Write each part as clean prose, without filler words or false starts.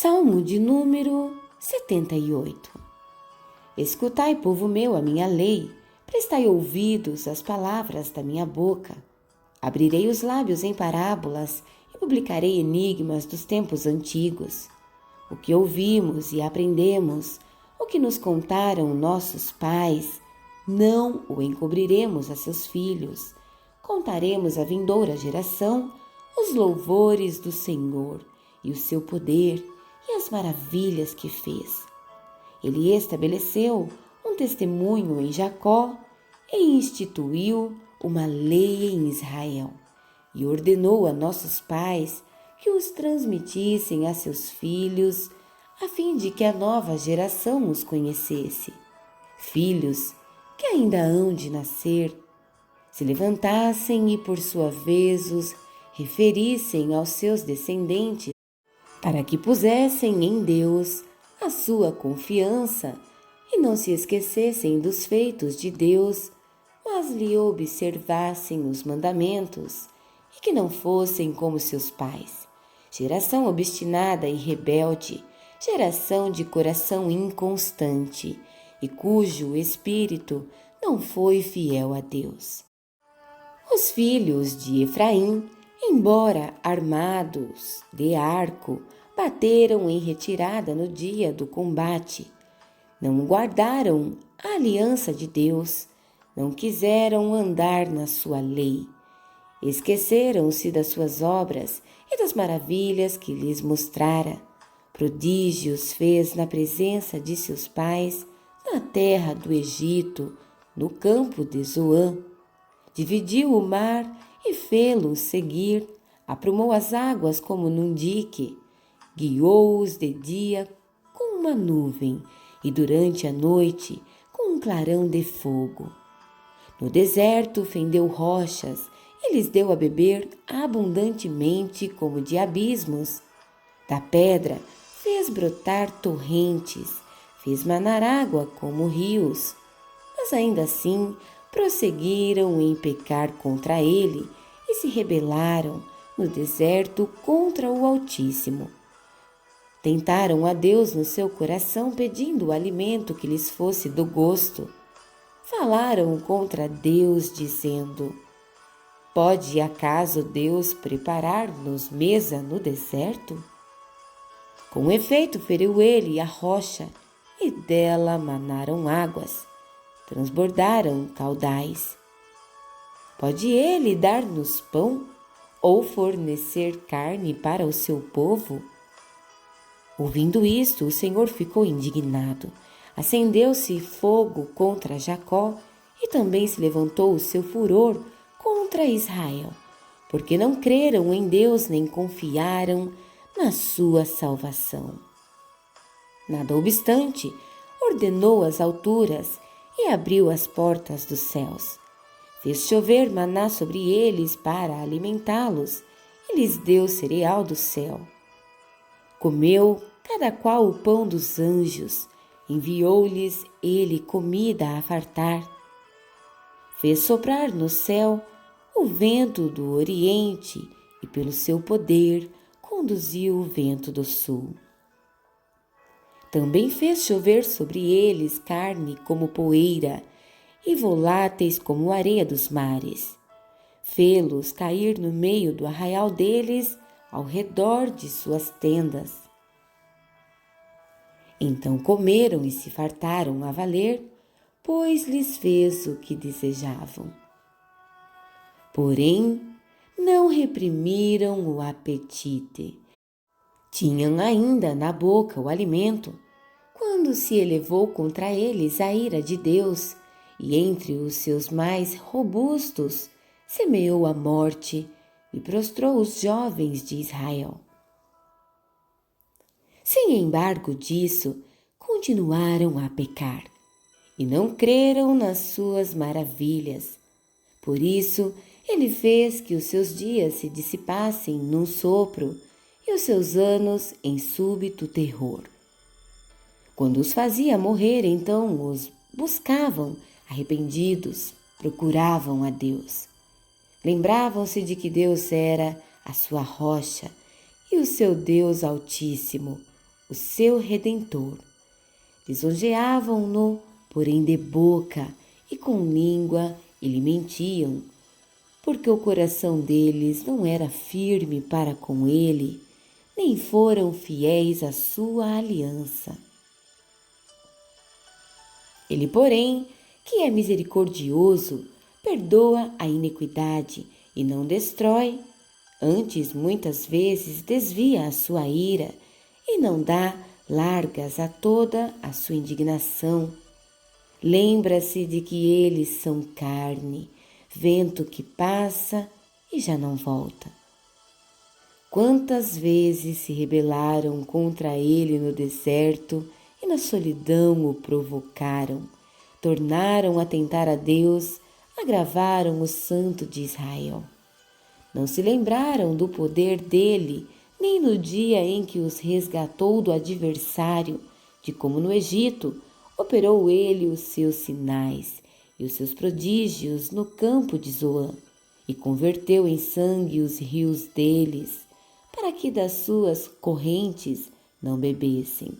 Salmo de número 78. Escutai, povo meu, a minha lei, prestai ouvidos às palavras da minha boca. Abrirei os lábios em parábolas e publicarei enigmas dos tempos antigos. O que ouvimos e aprendemos, o que nos contaram nossos pais, não o encobriremos a seus filhos. Contaremos à vindoura geração os louvores do Senhor e o seu poder e as maravilhas que fez. Ele estabeleceu um testemunho em Jacó e instituiu uma lei em Israel e ordenou a nossos pais que os transmitissem a seus filhos, a fim de que a nova geração os conhecesse. Filhos que ainda hão de nascer, se levantassem e por sua vez os referissem aos seus descendentes, para que pusessem em Deus a sua confiança e não se esquecessem dos feitos de Deus, mas lhe observassem os mandamentos e que não fossem como seus pais, geração obstinada e rebelde, geração de coração inconstante e cujo espírito não foi fiel a Deus. Os filhos de Efraim, embora armados de arco, bateram em retirada no dia do combate. Não guardaram a aliança de Deus, não quiseram andar na sua lei. Esqueceram-se das suas obras e das maravilhas que lhes mostrara. Prodígios fez na presença de seus pais, na terra do Egito, no campo de Zoã. Dividiu o mar e fê-lo seguir, aprumou as águas como num dique, guiou-os de dia com uma nuvem e durante a noite com um clarão de fogo. No deserto fendeu rochas e lhes deu a beber abundantemente como de abismos. Da pedra fez brotar torrentes, fez manar água como rios, mas ainda assim prosseguiram em pecar contra ele e se rebelaram no deserto contra o Altíssimo. Tentaram a Deus no seu coração pedindo o alimento que lhes fosse do gosto. Falaram contra Deus dizendo: pode acaso Deus preparar-nos mesa no deserto? Com efeito feriu ele a rocha e dela manaram águas. Transbordaram caudais. Pode ele dar-nos pão ou fornecer carne para o seu povo? Ouvindo isto, o Senhor ficou indignado. Acendeu-se fogo contra Jacó e também se levantou o seu furor contra Israel, porque não creram em Deus nem confiaram na sua salvação. Nada obstante, ordenou as alturas e abriu as portas dos céus. Fez chover maná sobre eles para alimentá-los e lhes deu cereal do céu. Comeu cada qual o pão dos anjos, enviou-lhes ele comida a fartar. Fez soprar no céu o vento do oriente e pelo seu poder conduziu o vento do sul. Também fez chover sobre eles carne como poeira e voláteis como areia dos mares. Fê-los cair no meio do arraial deles, ao redor de suas tendas. Então comeram e se fartaram a valer, pois lhes fez o que desejavam. Porém, não reprimiram o apetite. Tinham ainda na boca o alimento, quando se elevou contra eles a ira de Deus, e entre os seus mais robustos semeou a morte e prostrou os jovens de Israel. Sem embargo disso, continuaram a pecar, e não creram nas suas maravilhas. Por isso, ele fez que os seus dias se dissipassem num sopro, e os seus anos em súbito terror. Quando os fazia morrer, então os buscavam, arrependidos, procuravam a Deus. Lembravam-se de que Deus era a sua rocha e o seu Deus Altíssimo, o seu Redentor. Lisonjeavam-no, porém de boca e com língua, e lhe mentiam, porque o coração deles não era firme para com ele, nem foram fiéis à sua aliança. Ele, porém, que é misericordioso, perdoa a iniquidade e não destrói, antes muitas vezes desvia a sua ira e não dá largas a toda a sua indignação. Lembra-se de que eles são carne, vento que passa e já não volta. Quantas vezes se rebelaram contra ele no deserto e na solidão o provocaram, tornaram a tentar a Deus, agravaram o Santo de Israel. Não se lembraram do poder dele, nem no dia em que os resgatou do adversário, de como no Egito operou ele os seus sinais e os seus prodígios no campo de Zoã, e converteu em sangue os rios deles, para que das suas correntes não bebessem.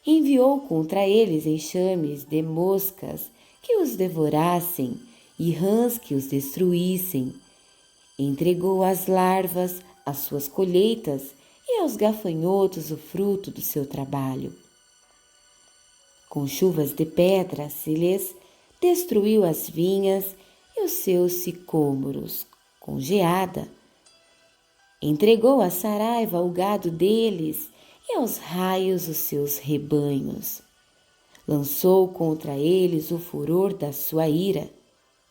Enviou contra eles enxames de moscas que os devorassem e rãs que os destruíssem. Entregou às larvas as suas colheitas e aos gafanhotos o fruto do seu trabalho. Com chuvas de pedra se lhes destruiu as vinhas e os seus sicômoros, com geada. Entregou à saraiva o gado deles e aos raios os seus rebanhos. Lançou contra eles o furor da sua ira,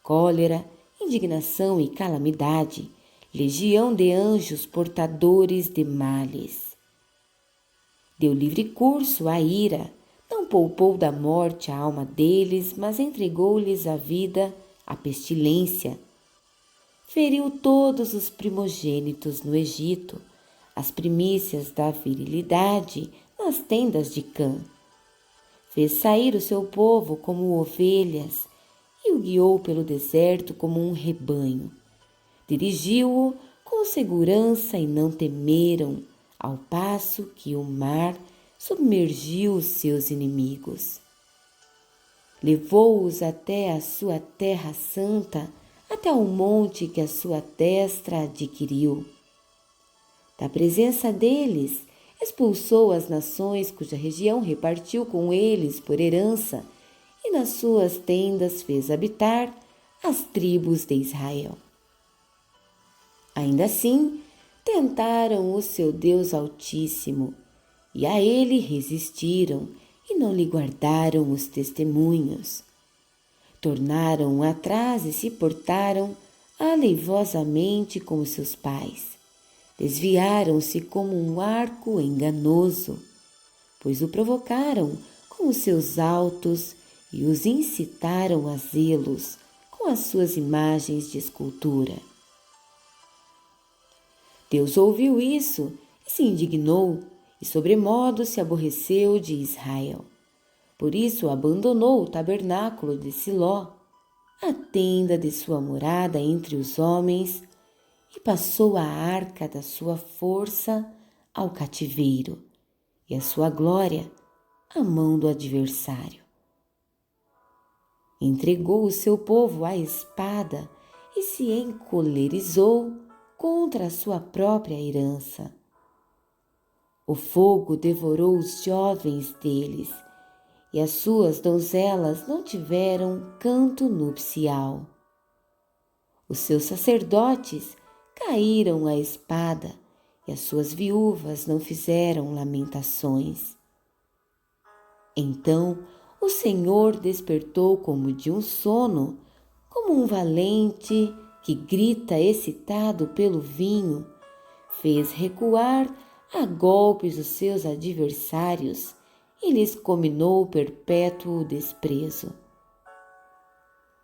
cólera, indignação e calamidade, legião de anjos portadores de males. Deu livre curso à ira, não poupou da morte a alma deles, mas entregou-lhes a vida à pestilência. Feriu todos os primogênitos no Egito, as primícias da virilidade nas tendas de Cã. Fez sair o seu povo como ovelhas e o guiou pelo deserto como um rebanho. Dirigiu-o com segurança e não temeram, ao passo que o mar submergiu os seus inimigos. Levou-os até a sua terra santa, até o monte que a sua destra adquiriu. Da presença deles, expulsou as nações cuja região repartiu com eles por herança, e nas suas tendas fez habitar as tribos de Israel. Ainda assim, tentaram o seu Deus Altíssimo, e a ele resistiram, e não lhe guardaram os testemunhos. Tornaram atrás e se portaram aleivosamente como seus pais. Desviaram-se como um arco enganoso, pois o provocaram com os seus altos e os incitaram a zelos com as suas imagens de escultura. Deus ouviu isso e se indignou, e sobremodo se aborreceu de Israel. Por isso abandonou o tabernáculo de Siló, a tenda de sua morada entre os homens, e passou a arca da sua força ao cativeiro, e a sua glória à mão do adversário. Entregou o seu povo à espada e se encolerizou contra a sua própria herança. O fogo devorou os jovens deles, e as suas donzelas não tiveram canto nupcial. Os seus sacerdotes caíram à espada, e as suas viúvas não fizeram lamentações. Então o Senhor despertou como de um sono, como um valente que grita excitado pelo vinho, fez recuar a golpes os seus adversários e lhes comminou perpétuo desprezo.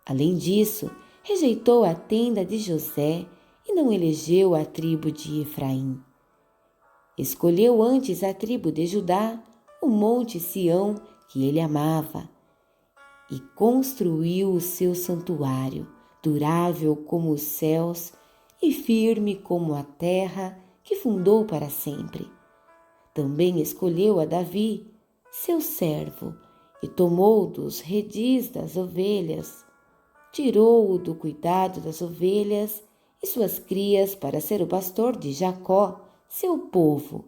Além disso, rejeitou a tenda de José e não elegeu a tribo de Efraim. Escolheu antes a tribo de Judá, o monte Sião que ele amava, e construiu o seu santuário, durável como os céus e firme como a terra que fundou para sempre. Também escolheu a Davi, seu servo, e tomou dos redis das ovelhas, tirou-o do cuidado das ovelhas e suas crias para ser o pastor de Jacó, seu povo,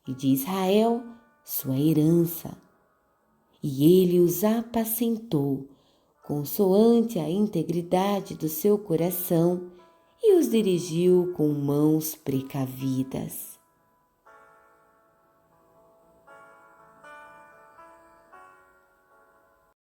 e de Israel, sua herança. E ele os apacentou, consoante a integridade do seu coração, e os dirigiu com mãos precavidas.